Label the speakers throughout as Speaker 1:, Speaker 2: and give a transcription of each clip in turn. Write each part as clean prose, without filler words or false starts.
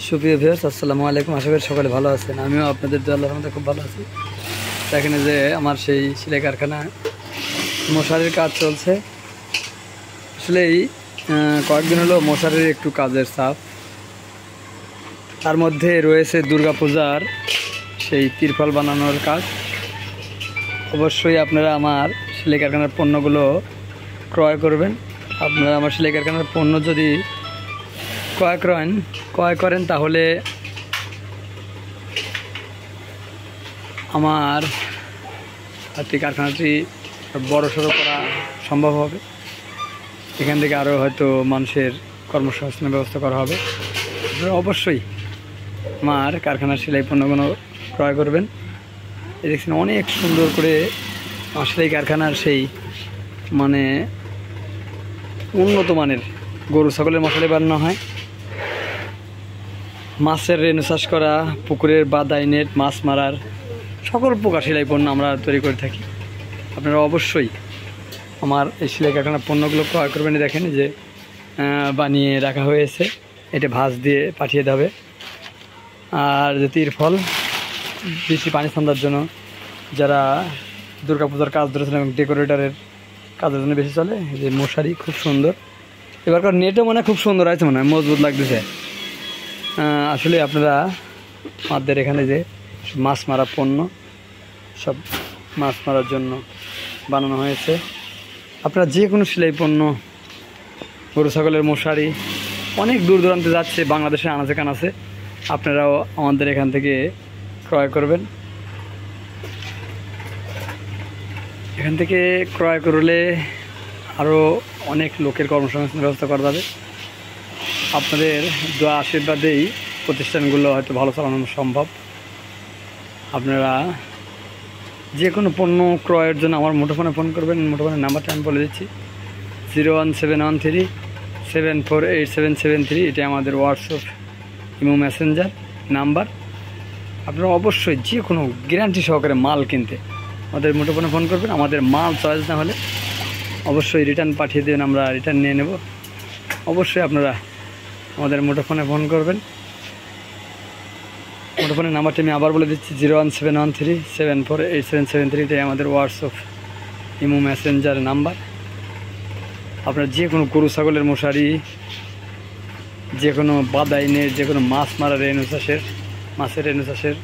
Speaker 1: সুপ্রিয় ভিউয়ার্স, আসসালামু আলাইকুম। আশা করি সকলে ভালো আছেন। আমিও আপনাদের দোয়া আল্লাহর রহমতে খুব ভালো আছি। তো এখানে যে আমার সেই সেলাই কারখানা মশারির কাজ চলছে। আসলে এই কয়েকদিন হলো মশারির একটু কাজের চাপ, তার মধ্যে রয়েছে দুর্গাপূজার সেই তিরপল বানানোর কাজ। অবশ্যই আপনারা আমার সেলাই কারখানার পণ্যগুলো ক্রয় করবেন। আপনারা আমার সেলাই কারখানার পণ্য যদি ক্রয় করেন তাহলে আমার কারখানাটি বড়সড় করা সম্ভব হবে। এখান থেকে আরও হয়তো মানুষের কর্মসংস্থানের ব্যবস্থা করা হবে। আপনারা অবশ্যই আমার কারখানার সেলাই পণ্যগুলো ক্রয় করবেন। এই দেখছেন অনেক সুন্দর করে আমার সেলাই কারখানার সেই উন্নত মানের গরু ছাগলের মশারি বানানো হয়। মাছের রেণু চাষ করা, পুকুরের বাদাই নেট, মাছ মারার সকল প্রকার সেলাই পণ্য আমরা তৈরি করে থাকি। আপনারা অবশ্যই আমার এই সেলাই কারখানার পণ্যগুলো ক্রয় করবেন। দেখেন যে বানিয়ে রাখা হয়েছে, এটা ভাঁজ দিয়ে পাঠিয়ে দেবে। আর যে তিরফল বেশি পানি ঠান্ডার জন্য যারা দুর্গাপূজার কাজ ধরেছেন এবং ডেকোরেটরের কাজের জন্য বেশি চলে। যে মশারি খুব সুন্দর, এবারকার নেটও খুব সুন্দর আছে, মজবুত লাগতেছে। আসলে আপনারা আমাদের এখানে যে মাছ মারা পণ্য সব মাছ মারার জন্য বানানো হয়েছে। আপনারা যে কোনো সেলাই পণ্য, গরু ছাগলের মশারি অনেক দূর দূরান্তে যাচ্ছে, বাংলাদেশের আনাচে কানাচে। আপনারাও আমাদের এখান থেকে ক্রয় করবেন। এখান থেকে ক্রয় করলে আরও অনেক লোকের কর্মসংস্থানের ব্যবস্থা করা যাবে। আপনাদের দোয়া আশীর্বাদেই প্রতিষ্ঠানগুলো হয়তো ভালো চালানো সম্ভব। আপনারা যে কোনো পণ্য ক্রয়ের জন্য আমার মুঠোফোনে ফোন করবেন। মুঠোফোনের নাম্বারটা আমি বলে দিচ্ছি, 01713748773। এটা আমাদের হোয়াটসঅ্যাপ ইমো মেসেঞ্জার নাম্বার। আপনারা অবশ্যই যে কোনো গ্যারান্টি সহকারে মাল কিনতে আমাদের মুঠোফোনে ফোন করবেন। আমাদের মাল চয়েস না হলে অবশ্যই রিটার্ন পাঠিয়ে দেবেন, আমরা রিটার্ন নিয়ে নেব। অবশ্যই আপনারা আমাদের মুঠোফোনে ফোন করবেন। মুঠোফোনের নাম্বারটি আমি আবার বলে দিচ্ছি, 01713748773। এটাই আমাদের হোয়াটসঅ্যাপ ইমো মেসেঞ্জার নাম্বার। আপনার যে কোনো গরু ছাগলের মশারি, যে কোনো বাদাইনের, যে কোনো মাছ মারা রেণু চাষের, মাছের রেণু চাষের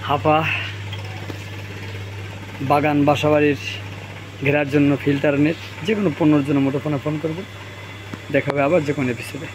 Speaker 1: হাঁপা, বাগান বাসাবাড়ির ঘেরার জন্য ফিল্টার নেট, যে কোনো পণ্যের জন্য মুঠোফোনে ফোন করবেন। দেখা হবে আবার যে কোনো এপিসোডে।